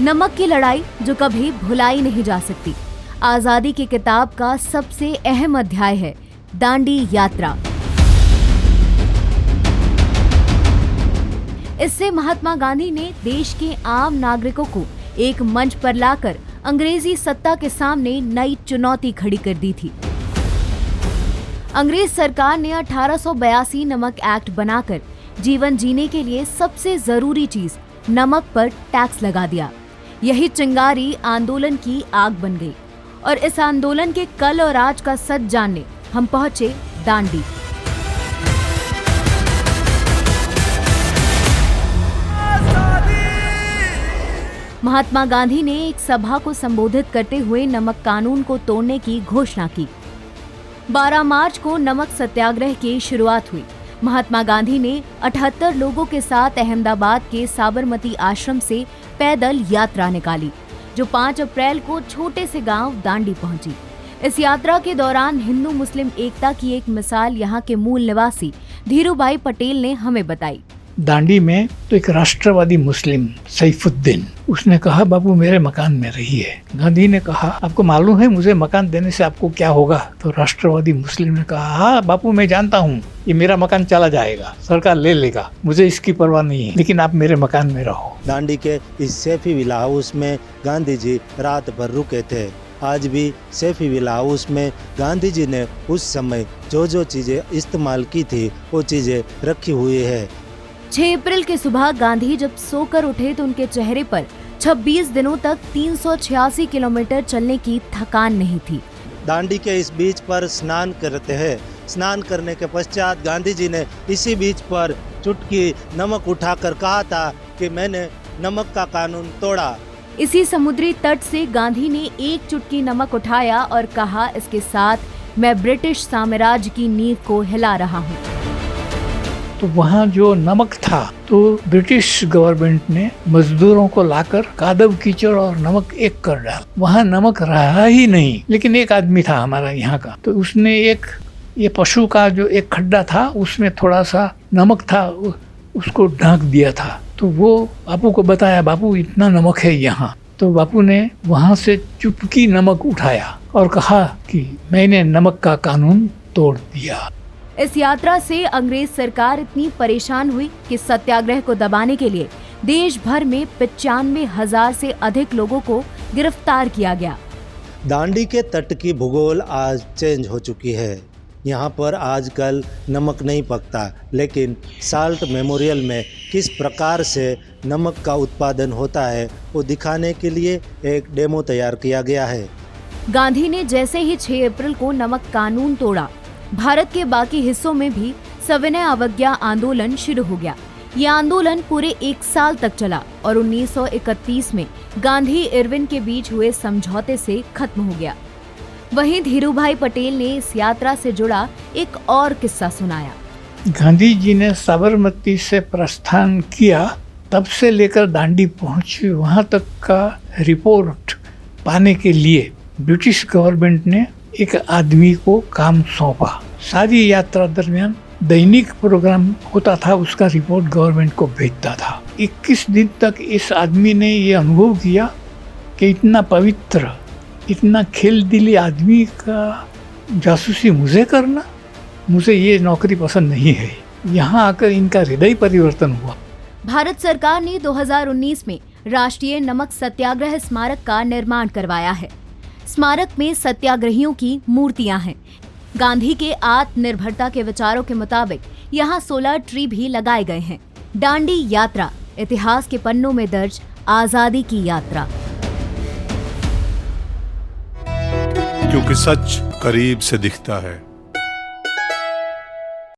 नमक की लड़ाई जो कभी भुलाई नहीं जा सकती। आजादी की किताब का सबसे अहम अध्याय है दांडी यात्रा। इससे महात्मा गांधी ने देश के आम नागरिकों को एक मंच पर लाकर अंग्रेजी सत्ता के सामने नई चुनौती खड़ी कर दी थी। अंग्रेज सरकार ने 1882 नमक एक्ट बनाकर जीवन जीने के लिए सबसे जरूरी चीज नमक पर टैक्स लगा दिया। यही चिंगारी आंदोलन की आग बन गई और इस आंदोलन के कल और आज का सच जानने हम पहुंचे दांडी। महात्मा गांधी ने एक सभा को संबोधित करते हुए नमक कानून को तोड़ने की घोषणा की। 12 मार्च को नमक सत्याग्रह की शुरुआत हुई। महात्मा गांधी ने 78 लोगों के साथ अहमदाबाद के साबरमती आश्रम से पैदल यात्रा निकाली, जो 5 अप्रैल को छोटे से गांव दांडी पहुंची। इस यात्रा के दौरान हिंदू मुस्लिम एकता की एक मिसाल यहाँ के मूल निवासी धीरूभाई पटेल ने हमें बताई। दांडी में तो एक राष्ट्रवादी मुस्लिम सैफुद्दीन, उसने कहा बापू मेरे मकान में रहिए। गांधी ने कहा आपको मालूम है मुझे मकान देने से आपको क्या होगा? तो राष्ट्रवादी मुस्लिम ने कहा हाँ बापू मैं जानता हूँ, ये मेरा मकान चला जाएगा, सरकार ले लेगा, मुझे इसकी परवाह नहीं है, लेकिन आप मेरे मकान में रहो। दांडी के इस सैफी विला हाउस में गांधी जी रात भर रुके थे। आज भी सैफी विला हाउस में गांधी जी ने उस समय जो चीजें इस्तेमाल की थी वो चीजें रखी हुई है। 6 अप्रैल की सुबह गांधी जब सोकर उठे तो उनके चेहरे पर 26 दिनों तक 386 किलोमीटर चलने की थकान नहीं थी। दांडी के इस बीच पर स्नान करते हैं। स्नान करने के पश्चात गांधी जी ने इसी बीच पर चुटकी नमक उठाकर कहा था कि मैंने नमक का कानून तोड़ा। इसी समुद्री तट से गांधी ने एक चुटकी नमक उठाया और कहा इसके साथ मैं ब्रिटिश साम्राज्य की नींव को हिला रहा हूँ। तो वहाँ जो नमक था तो ब्रिटिश गवर्नमेंट ने मजदूरों को लाकर कादव कीचड़ और नमक एक कर डाला। वहाँ नमक रहा ही नहीं, लेकिन एक आदमी था हमारा यहाँ का, तो उसने ये पशु का जो एक खड्डा था उसमें थोड़ा सा नमक था, उसको ढक दिया था। तो वो बापू को बताया बापू इतना नमक है यहाँ। तो बापू ने वहाँ से चुटकी नमक उठाया और कहा कि मैंने नमक का कानून तोड़ दिया। इस यात्रा से अंग्रेज सरकार इतनी परेशान हुई कि सत्याग्रह को दबाने के लिए देश भर में 95,000 से अधिक लोगों को गिरफ्तार किया गया। दांडी के तट की भूगोल आज चेंज हो चुकी है। यहाँ पर आजकल नमक नहीं पकता, लेकिन साल्ट मेमोरियल में किस प्रकार से नमक का उत्पादन होता है वो दिखाने के लिए एक डेमो तैयार किया गया है। गांधी ने जैसे ही 6 अप्रैल को नमक कानून तोड़ा, भारत के बाकी हिस्सों में भी सविनय अवज्ञा आंदोलन शुरू हो गया। ये आंदोलन पूरे 1 साल तक चला और 1931 में गांधी इरविन के बीच हुए समझौते से खत्म हो गया। वहीं धीरूभाई पटेल ने इस यात्रा से जुड़ा एक और किस्सा सुनाया। गांधी जी ने साबरमती से प्रस्थान किया, तब से लेकर दांडी पहुंचे वहां तक का रिपोर्ट पाने के लिए ब्रिटिश गवर्नमेंट ने एक आदमी को काम सौंपा। सारी यात्रा दरमियान दैनिक प्रोग्राम होता था, उसका रिपोर्ट गवर्नमेंट को भेजता था। 21 दिन तक इस आदमी ने ये अनुभव किया कि इतना पवित्र, इतना खेलदिली आदमी का जासूसी मुझे करना, मुझे ये नौकरी पसंद नहीं है। यहाँ आकर इनका हृदय परिवर्तन हुआ। भारत सरकार ने 2019 में राष्ट्रीय नमक सत्याग्रह स्मारक का निर्माण करवाया है। स्मारक में सत्याग्रहियों की मूर्तियां हैं। गांधी के आत्मनिर्भरता के विचारों के मुताबिक यहाँ 16 ट्री भी लगाए गए हैं। दांडी यात्रा इतिहास के पन्नों में दर्ज आजादी की यात्रा। क्योंकि सच करीब से दिखता है।